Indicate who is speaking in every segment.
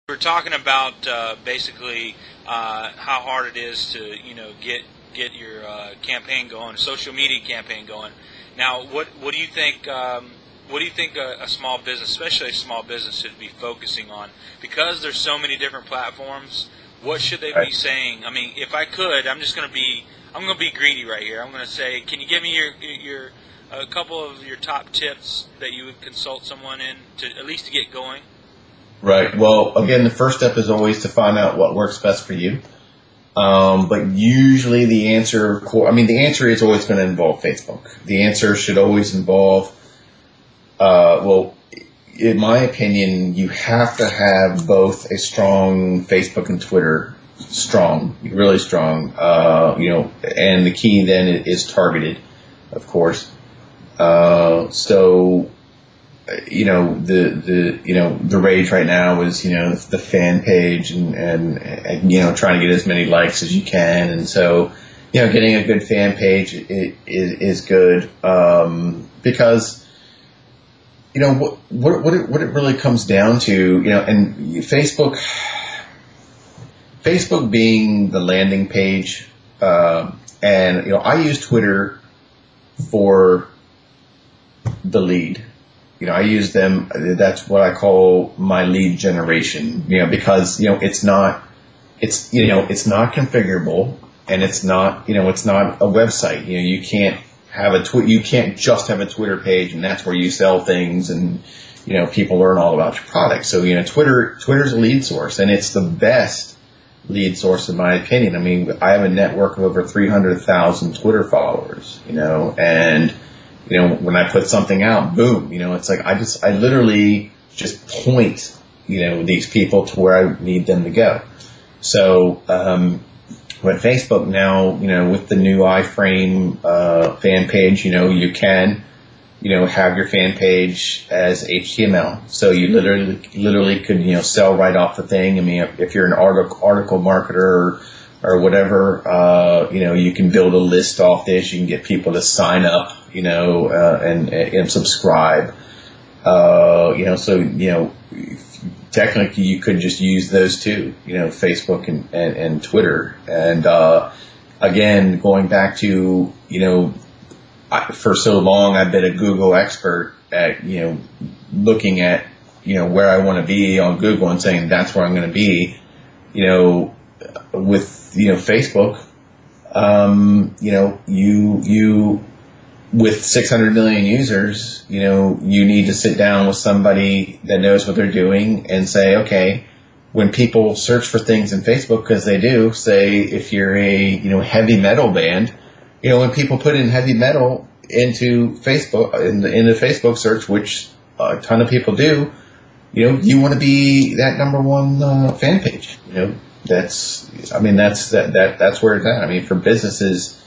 Speaker 1: We're talking about basically how hard it is to get your campaign going, social media campaign going. Now, what do you think? What do you think a small business, especially a small business, should be focusing on? Because there's so many different platforms. What should they be saying? I mean, if I could, I'm going to be greedy right here. I'm going to say, can you give me your a couple of your top tips that you would consult someone in to at least to get going?
Speaker 2: Right. Well, again, the first step is always to find out what works best for you. But usually the answer is always going to involve Facebook. The answer should always involve, in my opinion, you have to have both a strong Facebook and Twitter, really strong, and the key then is targeted, of course. The rage right now is, the fan page and trying to get as many likes as you can. And so, getting a good fan page is good, because, what it really comes down to, and Facebook being the landing page, and, I use Twitter for the lead. I use them. That's what I call my lead generation. Because it's not configurable, and it's not a website. You can't have you can't just have a Twitter page, and that's where you sell things, and people learn all about your product. So Twitter's a lead source, and it's the best lead source in my opinion. I mean, I have a network of over 300,000 Twitter followers. And when I put something out, boom, it's like I literally just point, these people to where I need them to go. So, with Facebook now, with the new iframe, fan page, you can, have your fan page as HTML. So you literally could, sell right off the thing. I mean, if you're an article marketer or whatever, you can build a list off this. You can get people to sign up, and subscribe. Technically you could just use those two, Facebook and Twitter. And, again, going back to, for so long I've been a Google expert at, looking at, where I want to be on Google and saying that's where I'm going to be, with, Facebook, you with 600 million users, you need to sit down with somebody that knows what they're doing and say, okay, when people search for things in Facebook, because they do, say if you're a, heavy metal band, when people put in heavy metal into Facebook, in the Facebook search, which a ton of people do, you want to be that number one fan page. That's where it's at. I mean, for businesses,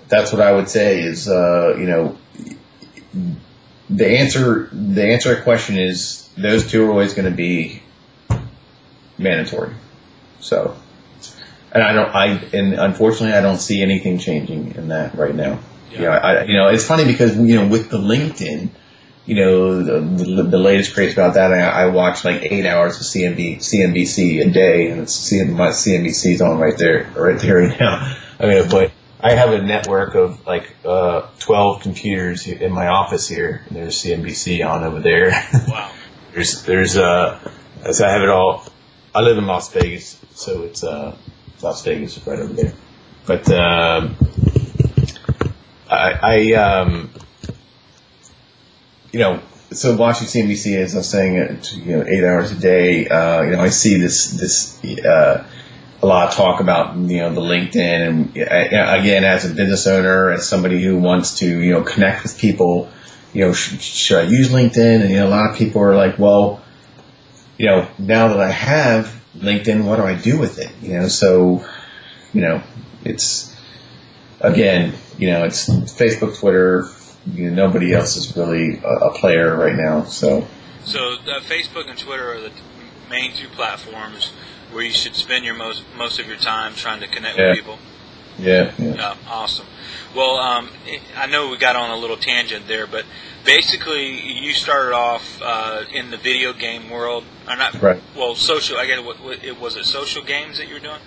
Speaker 2: that's what I would say is, the answer to the question is those two are always going to be mandatory. So, and unfortunately I don't see anything changing in that right now. Yeah. It's funny because, with the LinkedIn, the latest craze about that, I watch like 8 hours of CNBC a day, and my CNBC's on right there right now. I mean, but I have a network of like 12 computers in my office here, and there's CNBC on over there.
Speaker 1: Wow.
Speaker 2: So I have it all. I live in Las Vegas, so it's Las Vegas is right over there. But so watching CNBC, as I was saying, 8 hours a day, I see this a lot of talk about, the LinkedIn, and again, as a business owner, as somebody who wants to, connect with people, should I use LinkedIn? And, a lot of people are like, well, now that I have LinkedIn, what do I do with it? So, it's, again, it's Facebook, Twitter, nobody else is really a player right now. So
Speaker 1: Facebook and Twitter are the main two platforms where you should spend most of your time trying to connect with people.
Speaker 2: Yeah. Yeah.
Speaker 1: Awesome. Well, I know we got on a little tangent there, but basically you started off in the video game world, or not?
Speaker 2: Right.
Speaker 1: Well, social. I guess was it social games that you were doing?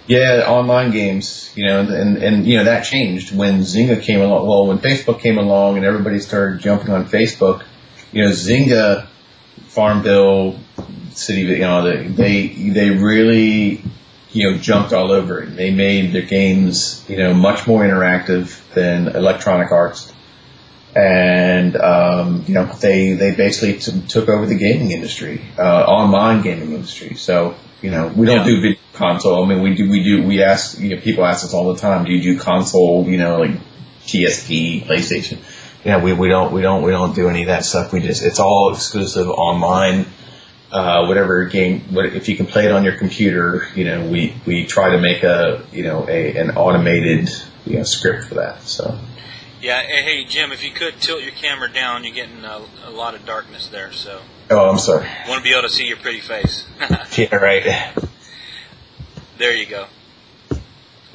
Speaker 2: Yeah, online games, and that changed when Zynga came along. Well, when Facebook came along and everybody started jumping on Facebook, Zynga, Farmville, City, they really, jumped all over it. They made their games, much more interactive than Electronic Arts. And, they basically took over the gaming industry, online gaming industry. So, we don't do video console. I mean, we ask, people ask us all the time, do you do console, like PSP, PlayStation? We don't do any of that stuff. It's all exclusive online, whatever game, if you can play it on your computer, we try to make an automated, script for that, so.
Speaker 1: Yeah, hey Jim, if you could tilt your camera down, you're getting a lot of darkness there, so.
Speaker 2: Oh, I'm sorry.
Speaker 1: I want to be able to see your pretty face.
Speaker 2: Yeah, right.
Speaker 1: There you go.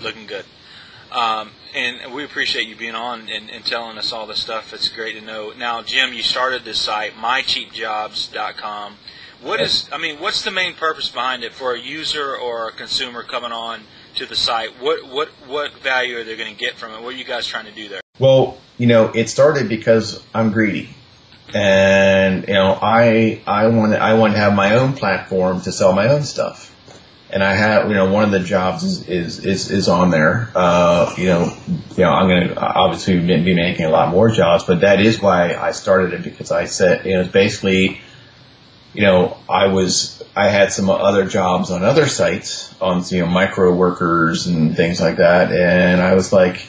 Speaker 1: Looking good. And we appreciate you being on and telling us all this stuff. It's great to know. Now, Jim, you started this site, mycheapjobs.com. What's the main purpose behind it for a user or a consumer coming on to the site? What value are they going to get from it? What are you guys trying to do there?
Speaker 2: Well, it started because I'm greedy. And, I want to have my own platform to sell my own stuff. And I have, one of the jobs is on there. I'm going to obviously be making a lot more jobs, but that is why I started it, because I said, it's basically, I had some other jobs on other sites on, micro workers and things like that. And I was like,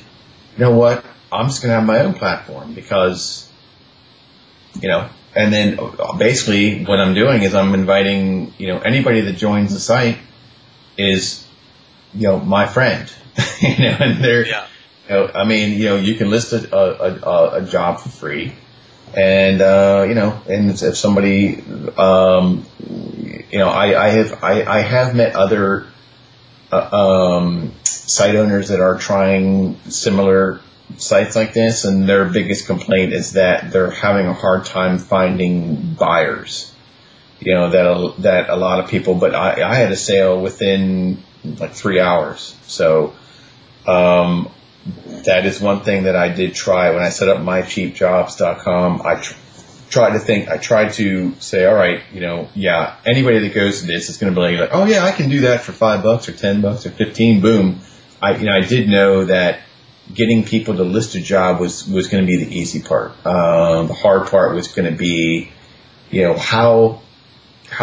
Speaker 2: you know what? I'm just going to have my own platform because, and then basically what I'm doing is I'm inviting, anybody that joins the site is, my friend, and they're, you can list a job for free. And, and if somebody, I have met other, site owners that are trying similar sites like this, and their biggest complaint is that they're having a hard time finding buyers. That a lot of people, but I had a sale within like 3 hours. So, that is one thing that I did try when I set up mycheapjobs.com. I tried to say, all right, anybody that goes to this is going to be like, oh yeah, I can do that for $5 or $10 or 15, boom. I did know that getting people to list a job was going to be the easy part. The hard part was going to be, how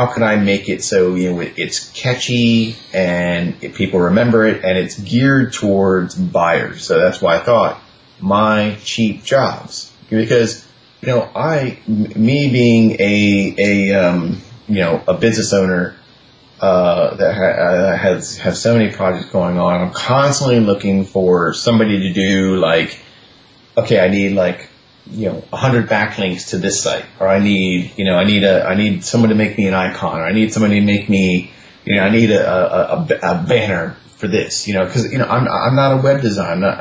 Speaker 2: can I make it so, it's catchy and people remember it and it's geared towards buyers. So that's why I thought My Cheap Jobs, because, me being a business owner, that has so many projects going on, I'm constantly looking for somebody to do like, okay, I need 100 backlinks to this site, or I need someone to make me an icon, or I need somebody to make me, I need a banner for this, because, I'm not a web designer.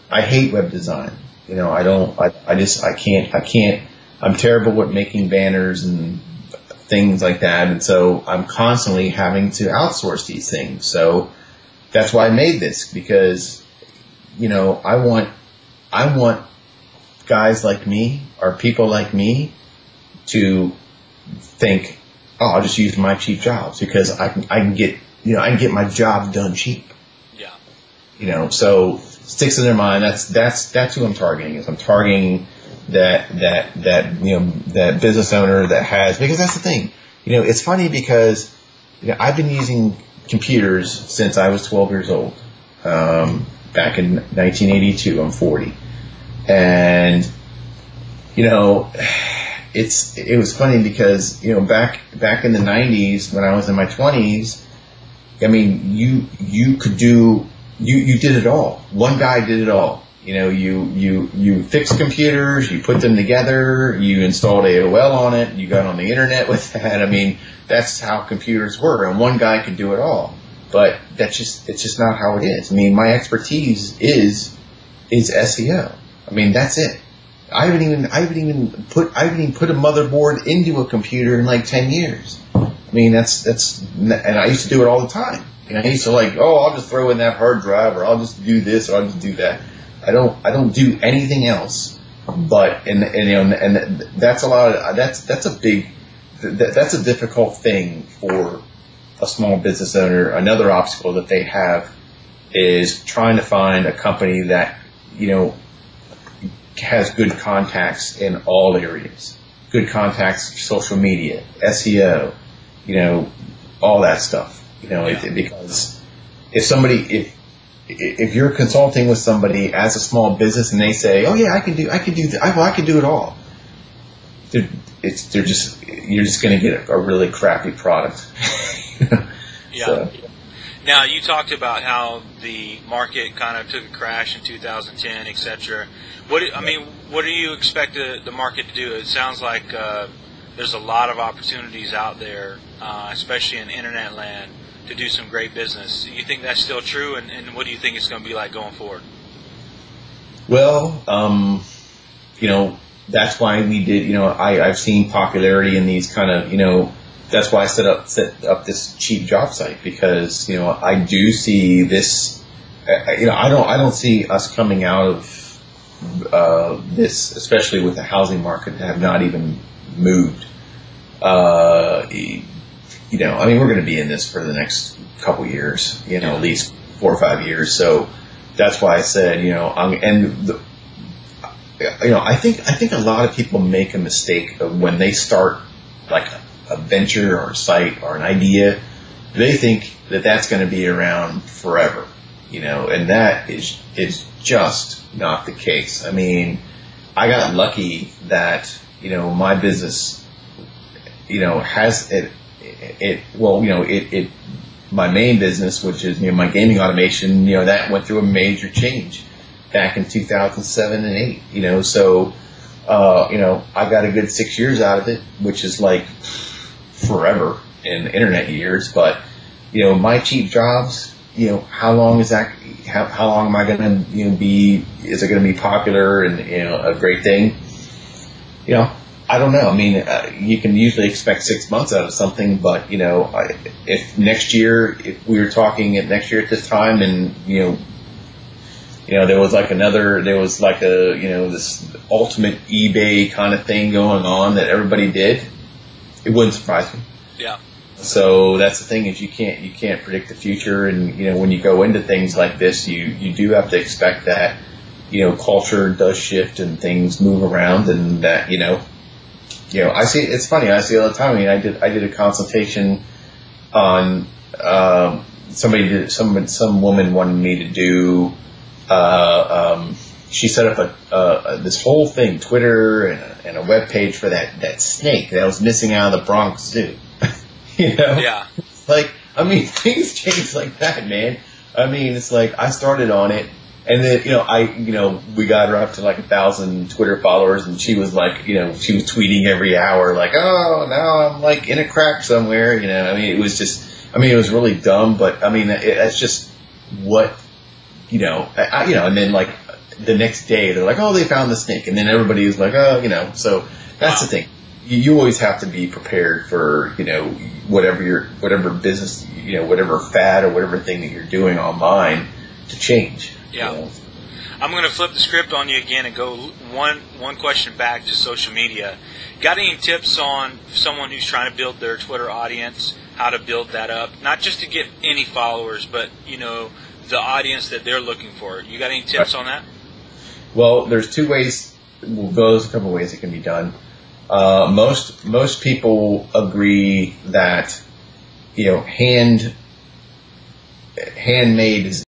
Speaker 2: I hate web design. I can't, I'm terrible at making banners and things like that. And so I'm constantly having to outsource these things. So that's why I made this, because, I want guys like me or people like me to think, oh, I'll just use My Cheap Jobs because I can get my job done cheap. Yeah. So sticks in their mind. That's who I'm targeting. I'm targeting that business owner that has, because that's the thing. It's funny because I've been using computers since I was 12 years old. Back in 1982, I'm 40. And, it was funny because, back in the 90s when I was in my 20s, you could do, you did it all. One guy did it all. You fixed computers, you put them together, you installed AOL on it, you got on the internet with that. That's how computers were. And one guy could do it all. but it's just not how it is. I mean, my expertise is SEO. I mean, that's it. I haven't even put a motherboard into a computer in like 10 years. I mean, and I used to do it all the time. I used to I'll just throw in that hard drive, or I'll just do this, or I'll just do that. I don't do anything else. But and that's that's a difficult thing for a small business owner. Another obstacle that they have is trying to find a company that has good contacts in all areas, good contacts, social media, SEO, all that stuff. Because if you're consulting with somebody as a small business and they say, "Oh yeah, I can do it all," you're just going to get a really crappy product.
Speaker 1: Yeah.
Speaker 2: So.
Speaker 1: Now, you talked about how the market kind of took a crash in 2010, etc. What do you expect the market to do? It sounds like there's a lot of opportunities out there, especially in internet land, to do some great business. Do you think that's still true, and what do you think it's going to be like going forward?
Speaker 2: Well, that's why we did, I've seen popularity in these kind of, that's why I set up this cheap job site, because, I do see this, I don't see us coming out of this, especially with the housing market, that have not even moved. We're going to be in this for the next couple years, at least 4 or 5 years. So that's why I said, I think a lot of people make a mistake of when they start like a venture or a site or an idea, they think that that's going to be around forever, and that is just not the case. I mean, I got lucky that, my business, has my main business, which is, my gaming automation, that went through a major change back in 2007 and 8, so, I got a good 6 years out of it, which is like forever in internet years. But, my cheap jobs, how long is that, how long am I going to, be, is it going to be popular and, a great thing? I don't know. I mean, you can usually expect 6 months out of something, but, if we were talking next year at this time and, there was this ultimate eBay kind of thing going on that everybody did, it wouldn't surprise me.
Speaker 1: Yeah.
Speaker 2: So that's the thing, is you can't predict the future. And, when you go into things like this, you do have to expect that, culture does shift and things move around, and that, I see, it's funny, I see all the time. I mean, I did a consultation on, some woman wanted me to do, she set up this whole thing, Twitter and a web page for that snake that was missing out of the Bronx Zoo.
Speaker 1: Yeah.
Speaker 2: Things change like that, man. I mean, it's like I started on it, and then we got her up to like 1,000 Twitter followers, and she was like, she was tweeting every hour, like, oh, now I'm like in a crack somewhere. It was just, it was really dumb, but that's just what. And then like the next day they're like, oh, they found the snake, and then everybody is like, oh, so that's the thing. You always have to be prepared for, whatever business, whatever fad or whatever thing that you're doing online to change.
Speaker 1: Yeah. I'm going to flip the script on you again and go one question back to social media. Got any tips on someone who's trying to build their Twitter audience, how to build that up, not just to get any followers, but, the audience that they're looking for? You got any tips on that?
Speaker 2: Well, there's two ways. Well, there's a couple ways it can be done. Most people agree that handmade is